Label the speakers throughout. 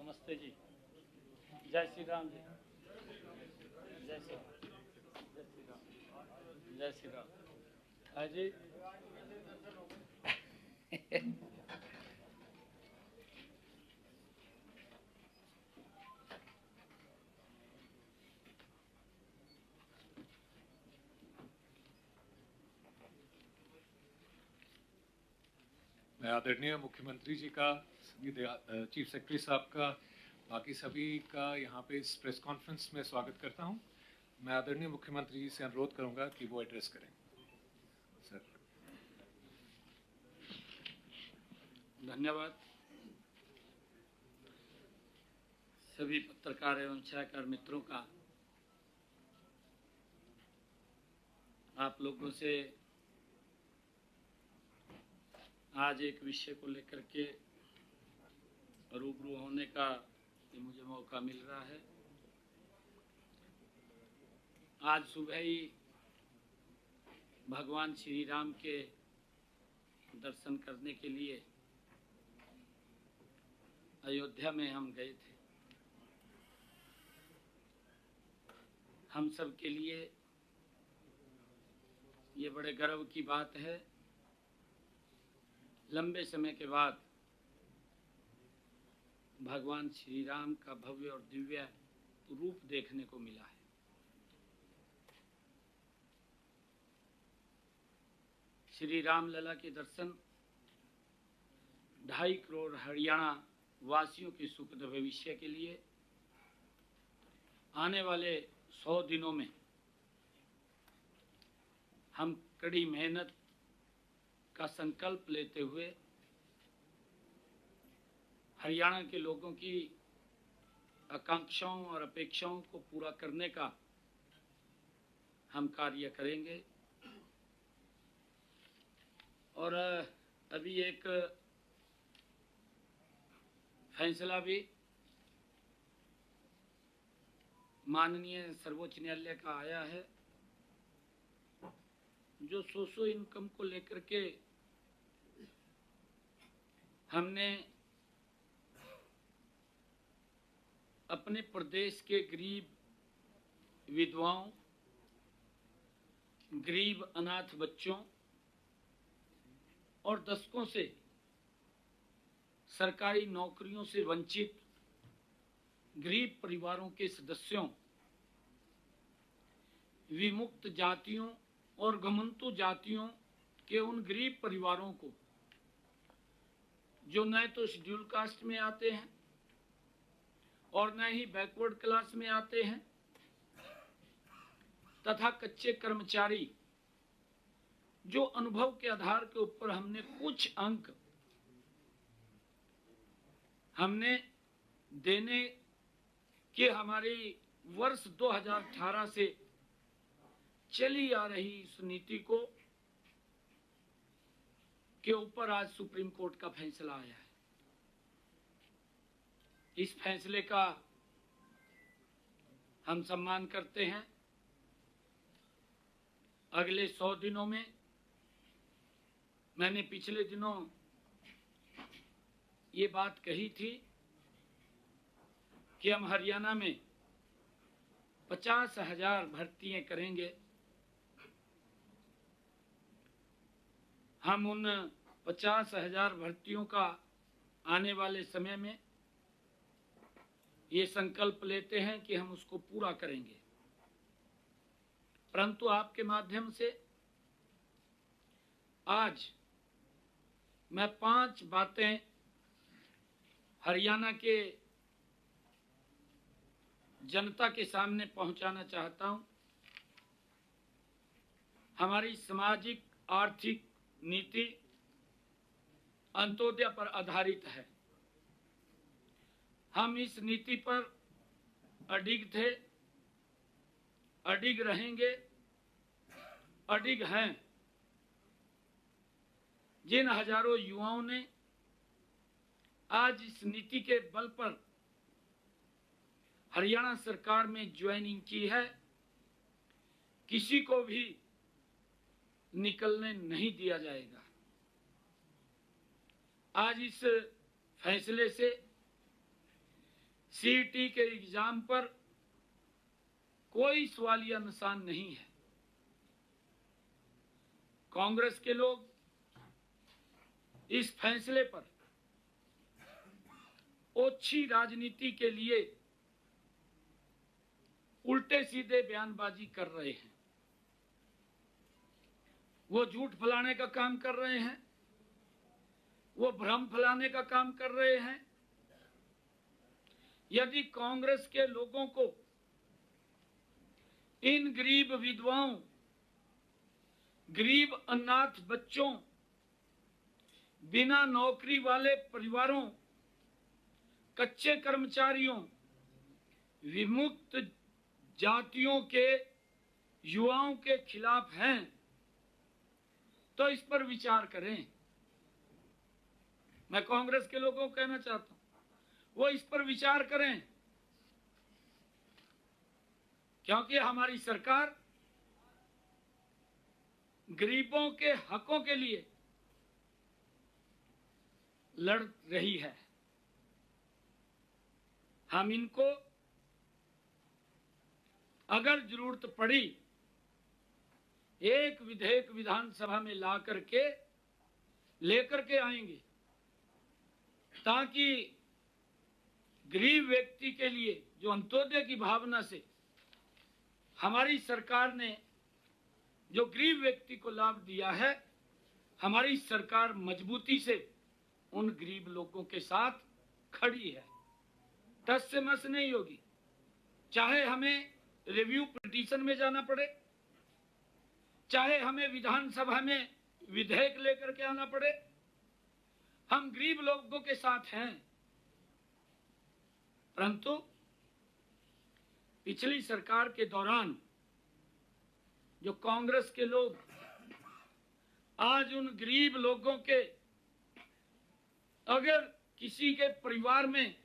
Speaker 1: नमस्ते जी। जय श्री राम जी। जय श्री राम। जय श्री राम। जय श्री राम। हाँ जी।
Speaker 2: मैं आदरणीय मुख्यमंत्री जी का, चीफ सेक्रेटरी साहब का, बाकी सभी का यहाँ पे इस प्रेस कॉन्फ्रेंस में स्वागत करता हूँ। मैं आदरणीय मुख्यमंत्री जी से अनुरोध करूँगा कि वो एड्रेस करें। सर।
Speaker 1: धन्यवाद। सभी पत्रकार एवं छायाकार मित्रों का आप लोगों से आज एक विषय को लेकर के रूबरू होने का ये मुझे मौका मिल रहा है। आज सुबह ही भगवान श्री राम के दर्शन करने के लिए अयोध्या में हम गए थे। हम सब के लिए ये बड़े गर्व की बात है, लंबे समय के बाद भगवान श्री राम का भव्य और दिव्य रूप देखने को मिला है। श्री राम लला के दर्शन 2.5 करोड़ हरियाणा वासियों के सुखद भविष्य के लिए आने वाले 100 दिनों में हम कड़ी मेहनत का संकल्प लेते हुए हरियाणा के लोगों की आकांक्षाओं और अपेक्षाओं को पूरा करने का हम कार्य करेंगे। और अभी एक फैसला भी माननीय सर्वोच्च न्यायालय का आया है, जो सोशो इनकम को लेकर के हमने अपने प्रदेश के गरीब विधवाओं, गरीब अनाथ बच्चों और दशकों से सरकारी नौकरियों से वंचित गरीब परिवारों के सदस्यों, विमुक्त जातियों और घुमंतु जातियों के उन गरीब परिवारों को जो न तो शेड्यूल कास्ट में आते हैं और न ही बैकवर्ड क्लास में आते हैं, तथा कच्चे कर्मचारी जो अनुभव के आधार के ऊपर हमने कुछ अंक देने के हमारी वर्ष 2018 से चली आ रही इस नीति को के ऊपर आज सुप्रीम कोर्ट का फैसला आया है। इस फैसले का हम सम्मान करते हैं। अगले 100 दिनों में, मैंने पिछले दिनों ये बात कही थी कि हम हरियाणा में 50,000 भर्तियां करेंगे। हम उन 50,000 भर्तियों का आने वाले समय में ये संकल्प लेते हैं कि हम उसको पूरा करेंगे। परंतु आपके माध्यम से आज मैं 5 बातें हरियाणा के जनता के सामने पहुंचाना चाहता हूं। हमारी सामाजिक आर्थिक नीति अंत्योदय पर आधारित है। हम इस नीति पर अडिग थे, अडिग रहेंगे, अडिग हैं। जिन हजारों युवाओं ने आज इस नीति के बल पर हरियाणा सरकार में ज्वाइनिंग की है, किसी को भी निकलने नहीं दिया जाएगा। आज इस फैसले से सीईटी के एग्जाम पर कोई सवालिया निशान नहीं है। कांग्रेस के लोग इस फैसले पर ओछी राजनीति के लिए उल्टे सीधे बयानबाजी कर रहे हैं। वो झूठ फैलाने का काम कर रहे हैं, वो भ्रम फैलाने का काम कर रहे हैं। यदि कांग्रेस के लोगों को इन गरीब विधवाओं, गरीब अनाथ बच्चों, बिना नौकरी वाले परिवारों, कच्चे कर्मचारियों, विमुक्त जातियों के युवाओं के खिलाफ हैं, तो इस पर विचार करें। मैं कांग्रेस के लोगों को कहना चाहता हूं, वो इस पर विचार करें, क्योंकि हमारी सरकार गरीबों के हकों के लिए लड़ रही है। हम इनको अगर जरूरत पड़ी एक विधेयक विधानसभा में ला करके लेकर के आएंगे, ताकि गरीब व्यक्ति के लिए जो अंत्योदय की भावना से हमारी सरकार ने जो गरीब व्यक्ति को लाभ दिया है, हमारी सरकार मजबूती से उन गरीब लोगों के साथ खड़ी है। टस से मस नहीं होगी, चाहे हमें रिव्यू पिटीशन में जाना पड़े, चाहे हमें विधानसभा में विधेयक लेकर के आना पड़े, हम गरीब लोगों के साथ हैं। परंतु पिछली सरकार के दौरान जो कांग्रेस के लोग आज उन गरीब लोगों के, अगर किसी के परिवार में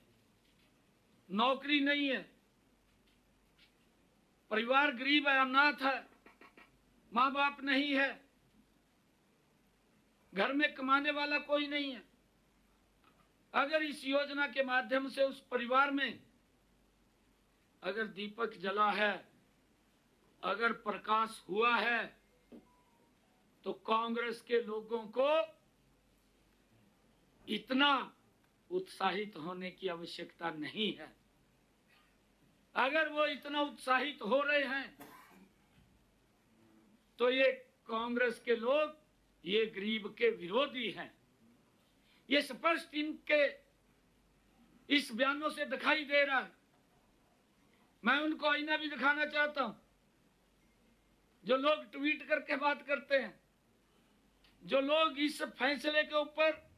Speaker 1: नौकरी नहीं है, परिवार गरीब है, अनाथ है, माँ बाप नहीं है, घर में कमाने वाला कोई नहीं है, अगर इस योजना के माध्यम से उस परिवार में अगर दीपक जला है, अगर प्रकाश हुआ है, तो कांग्रेस के लोगों को इतना उत्साहित होने की आवश्यकता नहीं है। अगर वो इतना उत्साहित हो रहे हैं, तो ये कांग्रेस के लोग ये गरीब के विरोधी हैं। ये स्पष्ट इनके इस बयानों से दिखाई दे रहा है। मैं उनको आईना भी दिखाना चाहता हूं। जो लोग ट्वीट करके बात करते हैं, जो लोग इस फैसले के ऊपर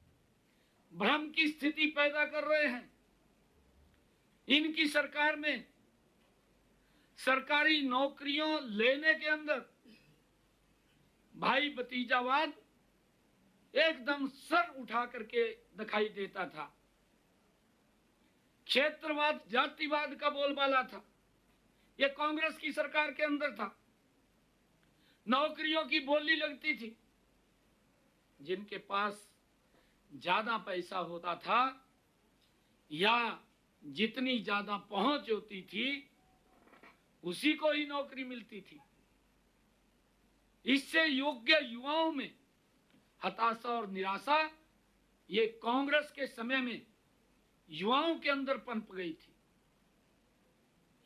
Speaker 1: भ्रम की स्थिति पैदा कर रहे हैं, इनकी सरकार में सरकारी नौकरियों लेने के अंदर भाई भतीजावाद एकदम सर उठा करके दिखाई देता था। क्षेत्रवाद, जातिवाद का बोलबाला था। यह कांग्रेस की सरकार के अंदर था। नौकरियों की बोली लगती थी। जिनके पास ज्यादा पैसा होता था या जितनी ज्यादा पहुंच होती थी, उसी को ही नौकरी मिलती थी। इससे योग्य युवाओं में हताशा और निराशा ये कांग्रेस के समय में युवाओं के अंदर पनप गई थी।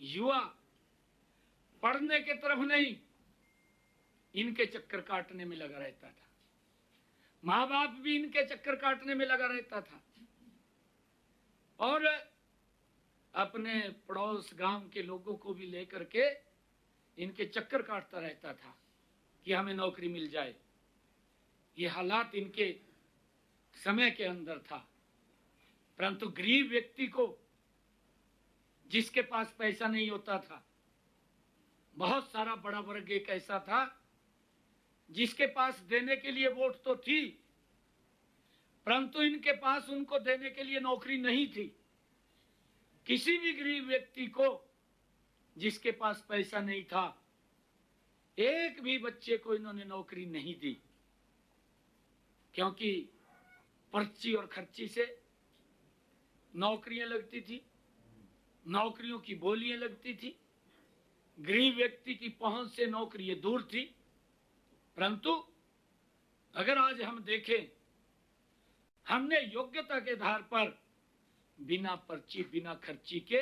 Speaker 1: युवा पढ़ने के तरफ नहीं, इनके चक्कर काटने में लगा रहता था। माँ बाप भी इनके चक्कर काटने में लगा रहता था और अपने पड़ोस गांव के लोगों को भी लेकर के इनके चक्कर काटता रहता था कि हमें नौकरी मिल जाए। ये हालात इनके समय के अंदर था। परंतु गरीब व्यक्ति को, जिसके पास पैसा नहीं होता था, बहुत सारा बड़ा वर्ग एक ऐसा था जिसके पास देने के लिए वोट तो थी, परंतु इनके पास उनको देने के लिए नौकरी नहीं थी। किसी भी गरीब व्यक्ति को जिसके पास पैसा नहीं था, एक भी बच्चे को इन्होंने नौकरी नहीं दी, क्योंकि पर्ची और खर्ची से नौकरियां लगती थी। नौकरियों की बोलियां लगती थी, गरीब व्यक्ति की पहुंच से नौकरी दूर थी। परंतु अगर आज हम देखें, हमने योग्यता के आधार पर बिना पर्ची बिना खर्ची के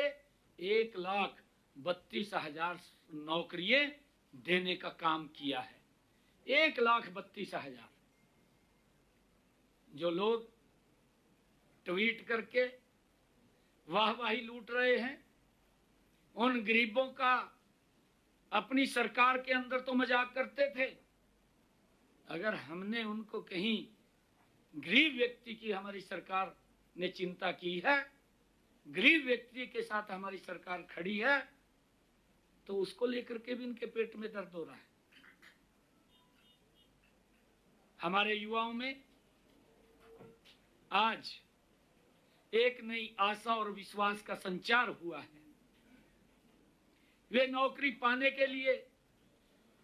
Speaker 1: 1,32,000 नौकरियां देने का काम किया है। 1,32,000। जो लोग ट्वीट करके वाहवाही लूट रहे हैं, उन गरीबों का अपनी सरकार के अंदर तो मजाक करते थे। अगर हमने उनको कहीं गरीब व्यक्ति की हमारी सरकार ने चिंता की है, गरीब व्यक्ति के साथ हमारी सरकार खड़ी है, तो उसको लेकर के भी इनके पेट में दर्द हो रहा है। हमारे युवाओं में आज एक नई आशा और विश्वास का संचार हुआ है। वे नौकरी पाने के लिए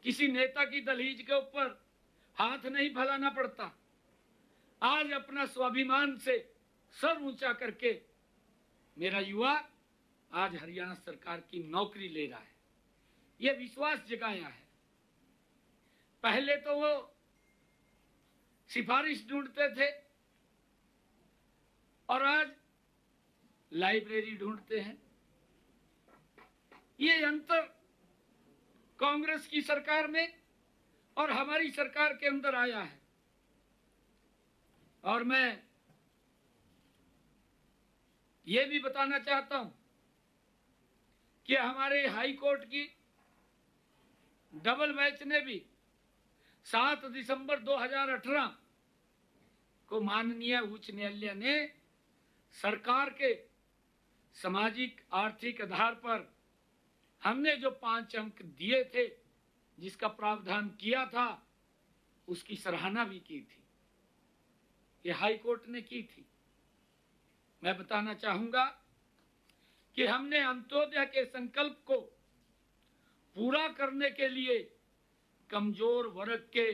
Speaker 1: किसी नेता की दहलीज के ऊपर हाथ नहीं फैलाना पड़ता। आज अपना स्वाभिमान से सर ऊंचा करके मेरा युवा आज हरियाणा सरकार की नौकरी ले रहा है। यह विश्वास जगाया है। पहले तो वो सिफारिश ढूंढते थे और आज लाइब्रेरी ढूंढते हैं। ये अंतर कांग्रेस की सरकार में और हमारी सरकार के अंदर आया है। और मैं ये भी बताना चाहता हूं कि हमारे हाई कोर्ट की डबल बेंच ने भी 7 दिसंबर 2018 को माननीय उच्च न्यायालय ने सरकार के सामाजिक आर्थिक आधार पर हमने जो 5 अंक दिए थे, जिसका प्रावधान किया था, उसकी सराहना भी की थी। ये हाई कोर्ट ने की थी। मैं बताना चाहूंगा कि हमने अंत्योदय के संकल्प को पूरा करने के लिए कमजोर वर्ग के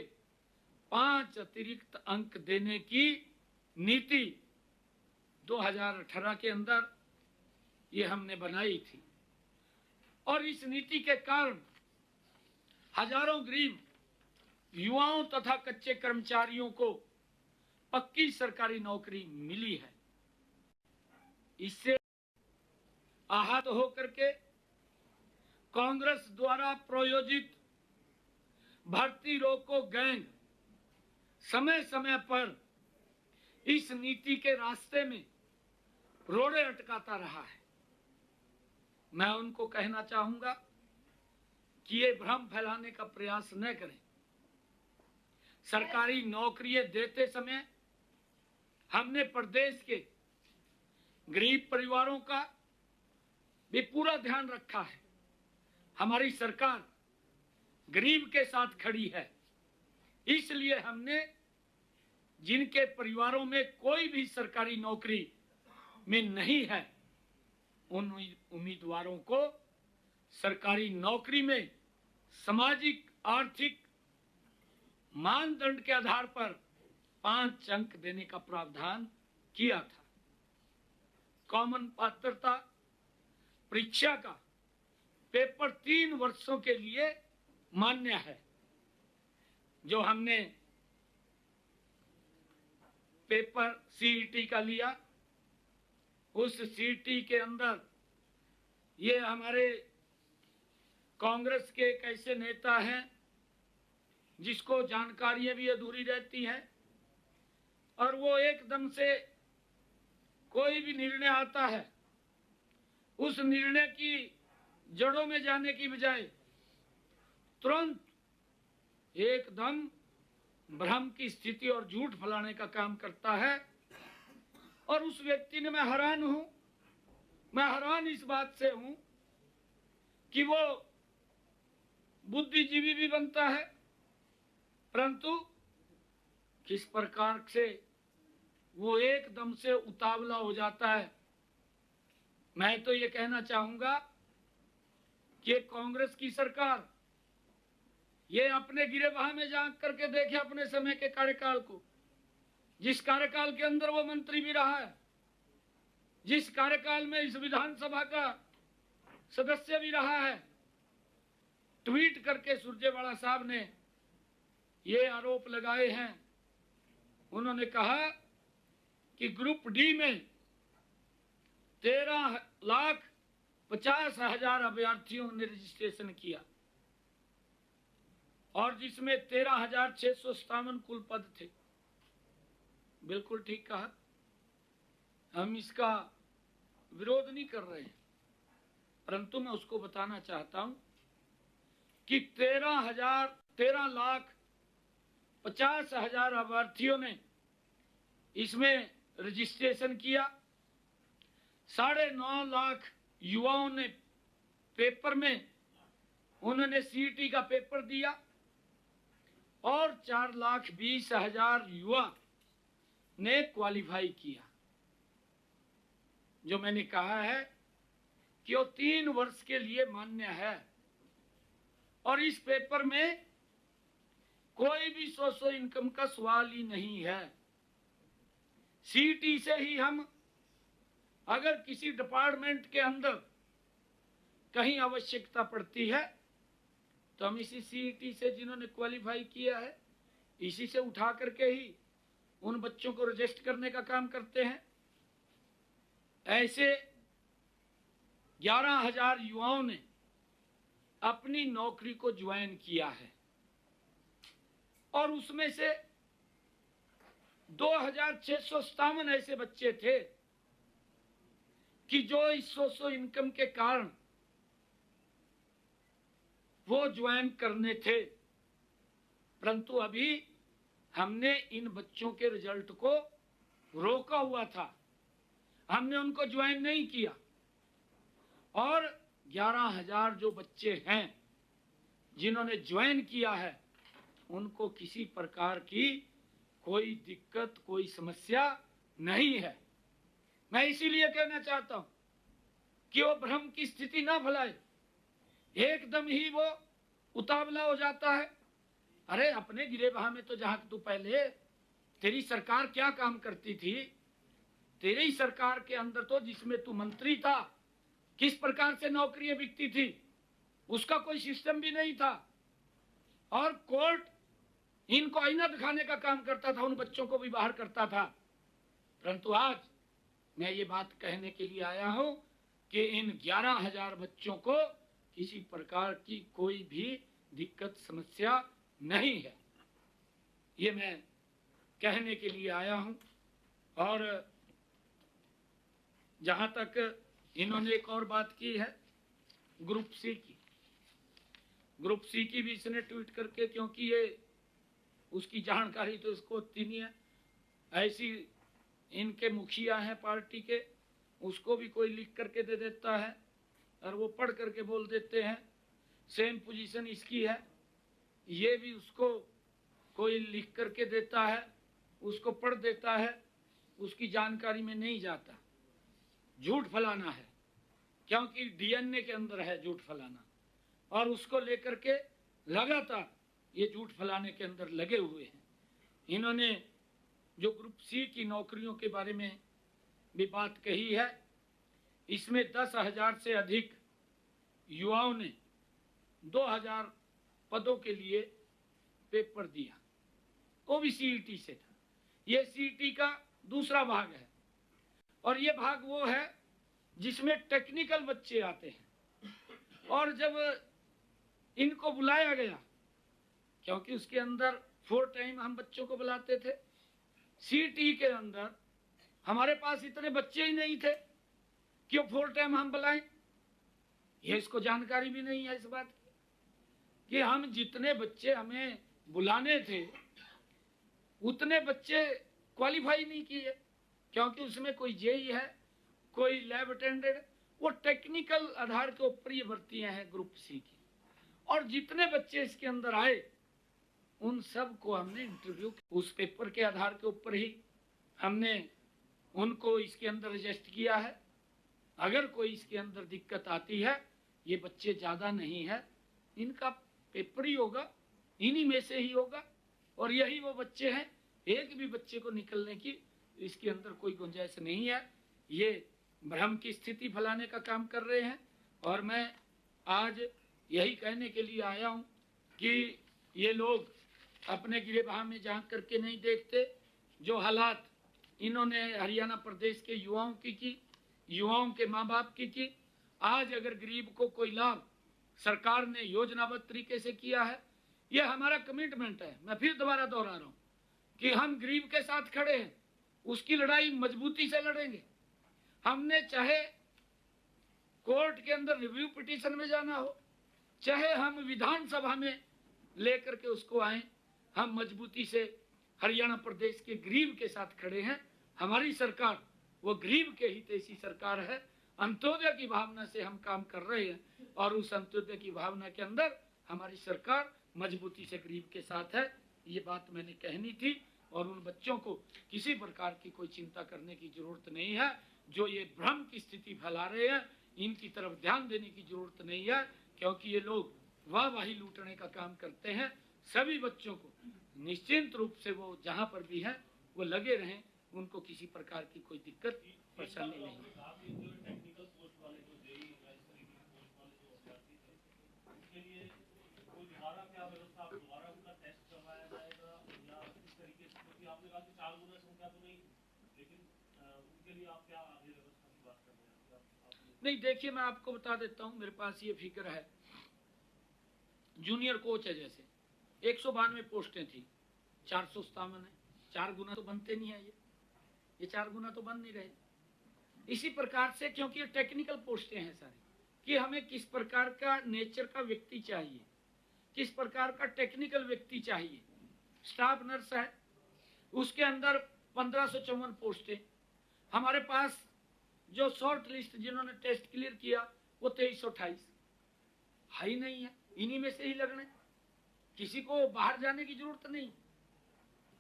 Speaker 1: 5 अतिरिक्त अंक देने की नीति 2018 के अंदर ये हमने बनाई थी। और इस नीति के कारण हजारों गरीब युवाओं तथा कच्चे कर्मचारियों को पक्की सरकारी नौकरी मिली है। इससे आहत होकर के कांग्रेस द्वारा प्रायोजित भर्ती रोको गैंग समय समय पर इस नीति के रास्ते में रोड़े अटकाता रहा है। मैं उनको कहना चाहूंगा कि ये भ्रम फैलाने का प्रयास न करें। सरकारी नौकरियां देते समय हमने प्रदेश के गरीब परिवारों का भी पूरा ध्यान रखा है। हमारी सरकार गरीब के साथ खड़ी है। इसलिए हमने जिनके परिवारों में कोई भी सरकारी नौकरी में नहीं है, उन उम्मीदवारों को सरकारी नौकरी में सामाजिक आर्थिक मानदंड के आधार पर 5 अंक देने का प्रावधान किया था। कॉमन पात्रता परीक्षा का पेपर 3 वर्षों के लिए मान्य है। जो हमने पेपर सीईटी का लिया, उस सीईटी के अंदर ये हमारे कांग्रेस के एक ऐसे नेता हैं जिसको जानकारियां भी अधूरी रहती हैं, और वो एकदम से कोई भी निर्णय आता है, उस निर्णय की जड़ों में जाने की बजाय तुरंत एकदम भ्रम की स्थिति और झूठ फैलाने का काम करता है। और उस व्यक्ति ने, मैं हैरान इस बात से हूं कि वो बुद्धिजीवी भी बनता है, परंतु किस प्रकार से वो एकदम से उतावला हो जाता है। मैं तो ये कहना चाहूंगा कि कांग्रेस की सरकार ये अपने गिरेबान में झांक करके देखे अपने समय के कार्यकाल को, जिस कार्यकाल के अंदर वो मंत्री भी रहा है, जिस कार्यकाल में इस विधानसभा का सदस्य भी रहा है। ट्वीट करके सुरजेवाला साहब ने ये आरोप लगाए हैं। उन्होंने कहा कि ग्रुप डी में 13,50,000 अभ्यर्थियों ने रजिस्ट्रेशन किया और जिसमें 13,657 कुल पद थे। बिल्कुल ठीक कहा, हम इसका विरोध नहीं कर रहे हैं, परंतु मैं उसको बताना चाहता हूं कि 13,50,000 अभ्यर्थियों ने इसमें रजिस्ट्रेशन किया। 9.5 लाख युवाओं ने पेपर में उन्होंने सीईटी का पेपर दिया और 4,20,000 युवा ने क्वालिफाई किया। जो मैंने कहा है कि वो 3 वर्ष के लिए मान्य है और इस पेपर में कोई भी सोर्स इनकम का सवाल ही नहीं है। सीईटी से ही हम अगर किसी डिपार्टमेंट के अंदर कहीं आवश्यकता पड़ती है तो हम इसी सीईटी से जिन्होंने क्वालिफाई किया है इसी से उठा करके ही उन बच्चों को रजिस्टर करने का काम करते हैं। ऐसे 11,000 युवाओं ने अपनी नौकरी को ज्वाइन किया है और उसमें से 2,657 ऐसे बच्चे थे कि जो इस सोशल इनकम के कारण वो ज्वाइन करने थे, परंतु अभी हमने इन बच्चों के रिजल्ट को रोका हुआ था, हमने उनको ज्वाइन नहीं किया और 11,000 जो बच्चे हैं जिन्होंने ज्वाइन किया है उनको किसी प्रकार की कोई दिक्कत कोई समस्या नहीं है। मैं इसीलिए कहना चाहता हूं कि वो भ्रम की स्थिति ना फैलाए, एकदम ही वो उतावला हो जाता है। अरे अपने गिरेबान में तो जहां तू पहले तेरी सरकार क्या काम करती थी, तेरी सरकार के अंदर तो जिसमें तू मंत्री था किस प्रकार से नौकरियां बिकती थी उसका कोई सिस्टम भी नहीं था और कोर्ट इनको आईना दिखाने का काम करता था, उन बच्चों को भी बाहर करता था। परंतु आज मैं ये बात कहने के लिए आया हूं कि इन 11,000 बच्चों को किसी प्रकार की कोई भी दिक्कत समस्या नहीं है, ये मैं कहने के लिए आया हूं। और जहां तक इन्होंने एक और बात की है ग्रुप सी की भी इसने ट्वीट करके, क्योंकि ये उसकी जानकारी तो इसको होती नहीं है, ऐसी इनके मुखिया हैं पार्टी के उसको भी कोई लिख करके दे देता है और वो पढ़ करके बोल देते हैं सेम पोजीशन इसकी है, ये भी उसको कोई लिख करके देता है, उसको पढ़ देता है, उसकी जानकारी में नहीं जाता। झूठ फैलाना है, क्योंकि डीएनए के अंदर है झूठ फैलाना, और उसको लेकर के लगातार ये झूठ फैलाने के अंदर लगे हुए हैं। इन्होंने जो ग्रुप सी की नौकरियों के बारे में भी बात कही है, इसमें 10,000 से अधिक युवाओं ने 2,000 पदों के लिए पेपर दिया, वो भी सीईटी से था। ये सीईटी का दूसरा भाग है और ये भाग वो है जिसमें टेक्निकल बच्चे आते हैं। और जब इनको बुलाया गया, क्योंकि उसके अंदर 4 टाइम हम बच्चों को बुलाते थे, सीईटी के अंदर हमारे पास इतने बच्चे ही नहीं थे कि 4 टाइम हम बुलाएं। ये इसको जानकारी भी नहीं है इस बात की कि हम जितने बच्चे हमें बुलाने थे उतने बच्चे क्वालिफाई नहीं किए, क्योंकि उसमें कोई जेई है, कोई लैब अटेंडेंट, वो टेक्निकल आधार के ऊपर ये भर्तियां हैं ग्रुप सी की। और जितने बच्चे इसके अंदर आए उन सब को हमने इंटरव्यू उस पेपर के आधार के ऊपर ही हमने उनको इसके अंदर रजिस्टर किया है। अगर कोई इसके अंदर दिक्कत आती है, ये बच्चे ज़्यादा नहीं है, इनका पेपर ही होगा, इन्हीं में से ही होगा और यही वो बच्चे हैं, एक भी बच्चे को निकलने की इसके अंदर कोई गुंजाइश नहीं है। ये भ्रम की स्थिति फैलाने का काम कर रहे हैं और मैं आज यही कहने के लिए आया हूं कि ये लोग अपने गिरेबान में झांक करके नहीं देखते। जो हालात इन्होंने हरियाणा प्रदेश के युवाओं की युवाओं के माँ बाप की, आज अगर गरीब को कोई लाभ सरकार ने योजनाबद्ध तरीके से किया है, ये हमारा कमिटमेंट है। मैं फिर दोबारा दोहरा रहा हूं कि हम गरीब के साथ खड़े हैं, उसकी लड़ाई मजबूती से लड़ेंगे। हमने चाहे कोर्ट के अंदर रिव्यू पिटीशन में जाना हो, चाहे हम विधानसभा में लेकर के उसको आए, हम मजबूती से हरियाणा प्रदेश के गरीब के साथ खड़े हैं। हमारी सरकार वो गरीब के हितैषी सरकार है। अंत्योदय की भावना से हम काम कर रहे हैं और उस अंत्योदय की भावना के अंदर हमारी सरकार मजबूती से गरीब के साथ है। ये बात मैंने कहनी थी और उन बच्चों को किसी प्रकार की कोई चिंता करने की जरूरत नहीं है। जो ये भ्रम की स्थिति फैला रहे हैं, इनकी तरफ ध्यान देने की जरूरत नहीं है, क्योंकि ये लोग वाहवाही लूटने का काम करते हैं। सभी बच्चों को निश्चिंत रूप से वो जहां पर भी हैं वो लगे रहें, उनको किसी प्रकार की कोई दिक्कत परेशानी नहीं है। नहीं, देखिए मैं आपको बता देता हूं, मेरे पास ये फिगर है। जूनियर कोच है, जैसे 192 पोस्टें थी, 457 है। 4 गुना तो बनते नहीं है, ये 4 गुना तो बन नहीं रहे। इसी प्रकार से, क्योंकि ये टेक्निकल पोस्टें हैं सारी, कि हमें किस प्रकार का नेचर का व्यक्ति चाहिए, किस प्रकार का टेक्निकल व्यक्ति चाहिए। स्टाफ नर्स है, उसके अंदर 1554 पोस्टें। हमारे पास जो शॉर्ट लिस्ट जिन्होंने टेस्ट क्लियर किया वो 2328 हाई नहीं है। इन्हीं में से ही लगने, किसी को बाहर जाने की जरूरत नहीं।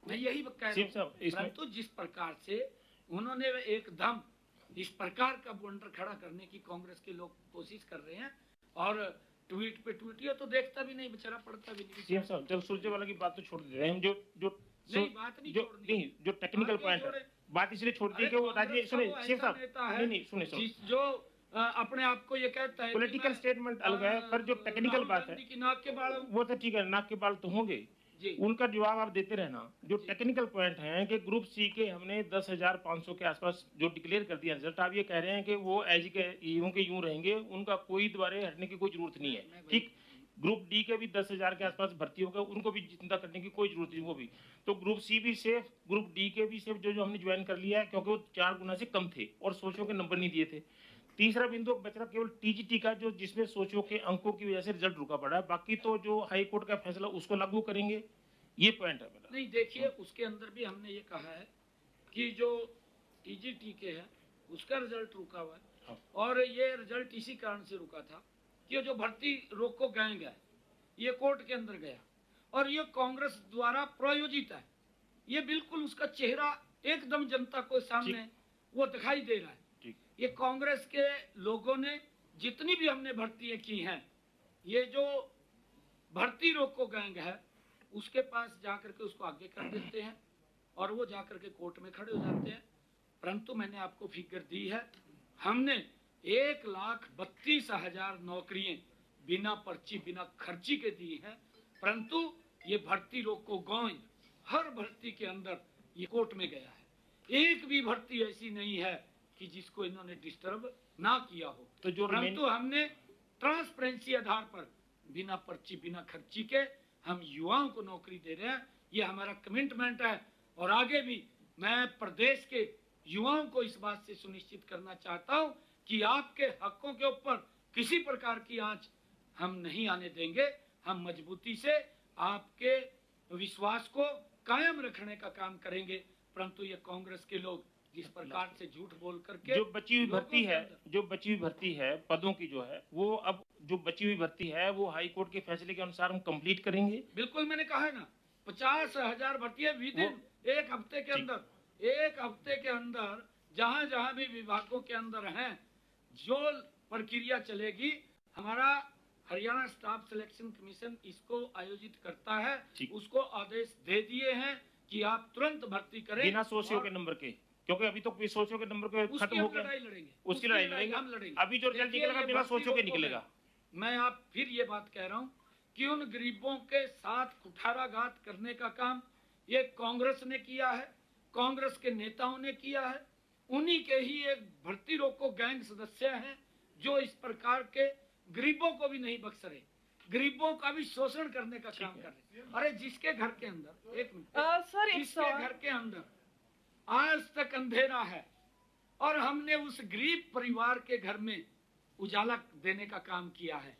Speaker 1: मैं यही कह रहा हूं। परंतु जिस प्रकार से उन्होंने एकदम इस प्रकार का बंडर खड़ा करने की कांग्रेस के लोग कोशिश कर रहे हैं, और ट्वीट पे ट्वीट तो देखता भी नहीं, बेचारा पढ़ता भी नहीं।
Speaker 3: सीएम साहब, जब सुलझे वाला की बात तो छोड़ दे रहे हैं हम, जो
Speaker 1: नहीं, बात नहीं छोड़नी।
Speaker 3: नहीं, जो टेक्निकल पॉइंट है, बात इसलिए छोड़ दी कि वो राज्य सुने सीएम साहब, नहीं सुने
Speaker 1: जो अपने आप को ये कहता है
Speaker 3: पॉलिटिकल स्टेटमेंट अलग है, पर जो टेक्निकल बात है
Speaker 1: नाक के बाल,
Speaker 3: वो तो ठीक है, नाक के बाल तो होंगे, उनका जवाब आप देते रहना। जो टेक्निकल पॉइंट है कि ग्रुप सी के हमने 10,500 के आसपास जो डिक्लेयर कर दिया रिजल्ट, आप ये कह रहे हैं कि वो एज के यूं रहेंगे, उनका कोई दोबारा हटने की कोई जरूरत नहीं है। ठीक, ग्रुप डी के भी 10,000 के आसपास भर्ती होगा, उनको भी चिंता करने की कोई जरूरत नहीं। वो भी तो ग्रुप सी भी सेफ, ग्रुप डी के भी सेफ, जो हमने ज्वाइन कर लिया है, क्योंकि वो 4 गुना से कम थे और सोचों के नंबर नहीं दिए थे। तीसरा बिंदु बच रहा केवल टीजीटी का, जो जिसमें सोचों के अंकों की वजह से रिजल्ट रुका पड़ा है। बाकी तो जो हाई कोर्ट का फैसला उसको लागू करेंगे, ये पॉइंट है मेरा।
Speaker 1: नहीं, देखिए उसके अंदर भी हमने ये कहा है कि जो टीजीटी के है उसका रिजल्ट रुका हुआ है, और ये रिजल्ट इसी कारण से रुका था कि जो भर्ती रोको गैंग है ये कोर्ट के अंदर गया, और ये कांग्रेस द्वारा प्रायोजित है। ये बिल्कुल उसका चेहरा एकदम जनता को सामने वो दिखाई दे रहा है। ये कांग्रेस के लोगों ने जितनी भी हमने भर्तियां की हैं, ये जो भर्ती रोको गैंग है उसके पास जाकर के उसको आगे कर देते हैं और वो जाकर के कोर्ट में खड़े हो जाते हैं। परंतु मैंने आपको फिगर दी है, हमने 1,32,000 नौकरियां बिना पर्ची बिना खर्ची के दी हैं। परंतु ये भर्ती रोको गैंग हर भर्ती के अंदर ये कोर्ट में गया है। एक भी भर्ती ऐसी नहीं है कि जिसको इन्होंने डिस्टर्ब ना किया हो।
Speaker 3: तो जो
Speaker 1: परंतु हमने ट्रांसपेरेंसी आधार पर बिना पर्ची बिना खर्ची के हम युवाओं को नौकरी दे रहे हैं। ये हमारा कमिटमेंट है, और आगे भी मैं प्रदेश के युवाओं को इस बात से सुनिश्चित करना चाहता हूं कि आपके हकों के ऊपर किसी प्रकार की आंच हम नहीं आने देंगे। हम मजबूती से आपके विश्वास को कायम रखने का काम करेंगे। परंतु ये कांग्रेस के लोग जिस प्रकार से झूठ बोल करके
Speaker 3: जो बची हुई भर्ती है पदों की, जो है वो अब जो बची हुई भर्ती है वो हाई कोर्ट के फैसले के अनुसार हम कंप्लीट करेंगे।
Speaker 1: बिल्कुल, मैंने कहा है ना, 50,000 भर्तियां विदिन एक हफ्ते के अंदर, एक हफ्ते के अंदर जहां जहां भी विभागों के अंदर हैं, जो प्रक्रिया चलेगी। हमारा हरियाणा स्टाफ सिलेक्शन कमीशन इसको आयोजित करता है, उसको आदेश दे दिए हैं कि आप तुरंत भर्ती करें
Speaker 3: बिना सोशियो के नंबर के। क्योंकि अभी तो सोचो के नंबर को
Speaker 1: उसकी
Speaker 3: खत्म
Speaker 1: हम
Speaker 3: हो गया,
Speaker 1: लड़ाई लड़ेंगे,
Speaker 3: उसकी लड़ाई लड़ेंगे
Speaker 1: हम लड़ेंगे।
Speaker 3: अभी जो रिजल्ट
Speaker 1: देखिए,
Speaker 3: निकलेगा
Speaker 1: ये
Speaker 3: बिना
Speaker 1: भर्ती
Speaker 3: सोचो के
Speaker 1: रोको
Speaker 3: निकलेगा।
Speaker 1: मैं आप फिर ये बात कह रहा हूँ कि उन गरीबों के साथ कुठाराघात करने का काम ये कांग्रेस ने किया है, कांग्रेस के नेताओं ने किया है। उन्हीं के ही एक भर्ती रोको गैंग सदस्य हैं जो इस प्रकार के गरीबों को भी नहीं बख्श रहे, गरीबों का भी शोषण करने का काम कर रहे। अरे जिसके घर के अंदर एक मिनट
Speaker 4: सर एक
Speaker 1: जिसके
Speaker 4: सवाल
Speaker 1: घर के अंदर आज तक अंधेरा है और हमने उस गरीब परिवार के घर में उजाला देने का काम किया है।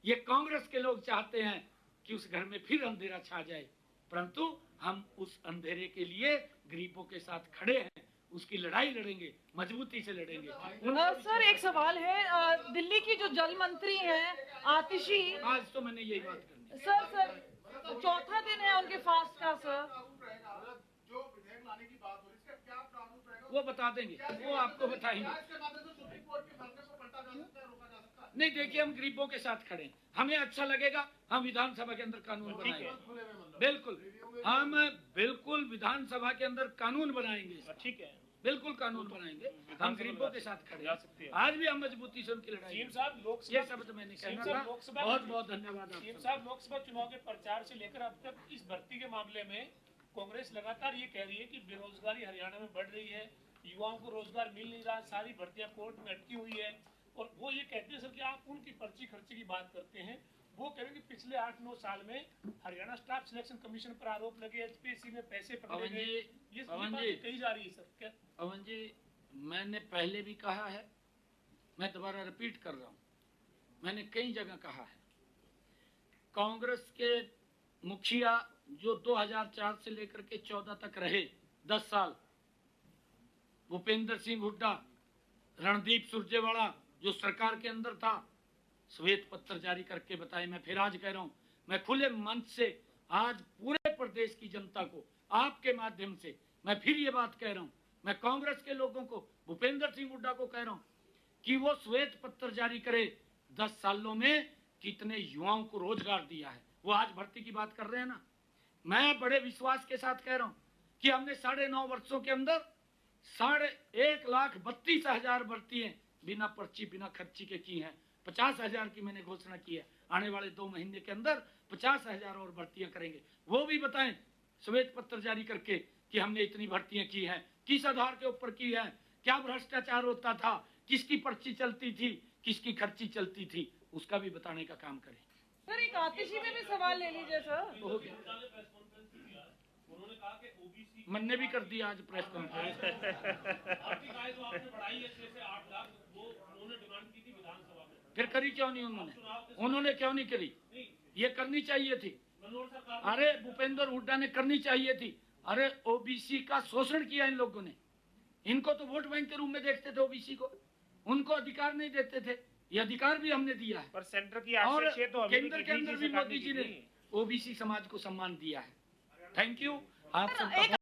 Speaker 1: ये कांग्रेस के लोग चाहते हैं कि उस घर में फिर अंधेरा छा जाए, परंतु हम उस अंधेरे के लिए गरीबों के साथ खड़े हैं, उसकी लड़ाई लड़ेंगे, मजबूती से लड़ेंगे।
Speaker 4: सर एक सवाल है, दिल्ली की जो जल मंत्री हैं आतिशी,
Speaker 1: आज तो मैंने यही बात करनी है।
Speaker 4: सर चौथा दिन है उनके फास्ट का सर,
Speaker 5: जो विधेयक लाने की बात हो रही है इसका क्या प्रारूप रहेगा?
Speaker 1: वो बता देंगे, वो आपको बताएंगे।
Speaker 5: इसके माध्यम से सुप्रीम कोर्ट के फैसले को पलटा जा सकता है, रोका जा सकता है।
Speaker 1: नहीं देखिए, हम गरीबों के साथ खड़े हैं, हमें अच्छा लगेगा हम विधानसभा के अंदर कानून बनाएंगे, बिल्कुल हम बिल्कुल विधानसभा के अंदर कानून बनाएंगे,
Speaker 3: ठीक है,
Speaker 1: बिल्कुल कानून बनाएंगे। हम गरीबों के साथ खड़े हैं, आज भी हम मजबूती से उनकी लड़ाई
Speaker 6: सीएम
Speaker 1: लड़ेंगे।
Speaker 6: साहब लोकसभा
Speaker 1: ये शब्द मैंने कहना
Speaker 6: सीएम
Speaker 1: था।
Speaker 6: साहब लोकसभा
Speaker 1: बहुत बहुत धन्यवाद
Speaker 6: सीएम
Speaker 1: आपका।
Speaker 6: साहब लोकसभा चुनाव के प्रचार से लेकर अब तक इस भर्ती के मामले में कांग्रेस लगातार ये कह रही है कि बेरोजगारी हरियाणा में बढ़ रही है, युवाओं को रोजगार मिल नहीं रहा, सारी भर्तियां कोर्ट में अटकी हुई है। और वो ये कहते हैं सर कि आप उनकी पर्ची खर्चे की बात करते हैं, वो कह रहे हैं कि पिछले 8-9 साल में हरियाणा स्टाफ सिलेक्शन कमीशन पर आरोप लगे, एचपीएससी में पैसे पकड़े
Speaker 1: पवन
Speaker 6: गए,
Speaker 1: जी,
Speaker 6: ये
Speaker 1: पवन
Speaker 6: बात
Speaker 1: जी।
Speaker 6: कही जा रही है सर। क्या
Speaker 1: पवन जी, मैंने पहले भी कहा है, मैं दोबारा रिपीट कर रहा हूँ, मैंने कई जगह कहा है, कांग्रेस के मुखिया जो 2004 से लेकर के 14 तक रहे, 10 साल, भूपेंद्र सिंह हुड्डा, रणदीप सुरजेवाला जो सरकार के अंदर था, श्वेत पत्र जारी करके बताए। मैं फिर आज कह रहा हूं, मैं खुले मंच से आज पूरे प्रदेश की जनता को आपके माध्यम से मैं फिर ये बात कह रहा हूं, मैं कांग्रेस के लोगों को, भूपेंद्र सिंह हुड्डा को कह रहा हूं कि वो श्वेत पत्र जारी करे 10 सालों में कितने युवाओं को रोजगार दिया है। वो आज भर्ती की बात कर रहे हैं ना, मैं बड़े विश्वास के साथ कह रहा हूं कि हमने 9.5 वर्षों के अंदर 1,32,000 भर्तियां बिना पर्ची बिना खर्ची के की हैं। 50,000 की मैंने घोषणा की है, आने वाले 2 महीने के अंदर 50,000 और भर्तियां करेंगे। वो भी बताएं श्वेत पत्र जारी करके कि हमने इतनी भर्तियां की हैं, किस आधार के ऊपर की है, क्या भ्रष्टाचार होता था, किसकी पर्ची चलती थी, किसकी खर्ची चलती थी, उसका भी बताने का काम करें।
Speaker 4: सर एक आतिशी में भी सवाल ले लीजिए सर।
Speaker 1: हो गया,
Speaker 6: उन्होंने कहा कि ओबीसी
Speaker 1: मैंने भी कर दिया आज प्रेस कॉन्फ्रेंस।
Speaker 6: आर्थिक आय जो आपने बढ़ाई है 6 से 8 लाख, वो उन्होंने डिमांड की थी विधानसभा में,
Speaker 1: फिर करी क्यों नहीं उन्होंने क्यों नहीं करी? ये करनी चाहिए थी।
Speaker 6: मनोहर सरकार
Speaker 1: अरे भूपेंद्र हुड्डा ने करनी चाहिए थी। अरे ओबीसी का शोषण किया इन लोगों ने, इनको तो वोट बैंक के रूप में देखते थे, ओबीसी को उनको अधिकार नहीं देते थे, ये अधिकार भी हमने दिया है।
Speaker 3: पर सेंटर की
Speaker 1: और
Speaker 3: 806 तो अभी
Speaker 1: केंद्र के अंदर भी मोदी जी ने ओबीसी समाज को सम्मान दिया है। थैंक यू आप सबका।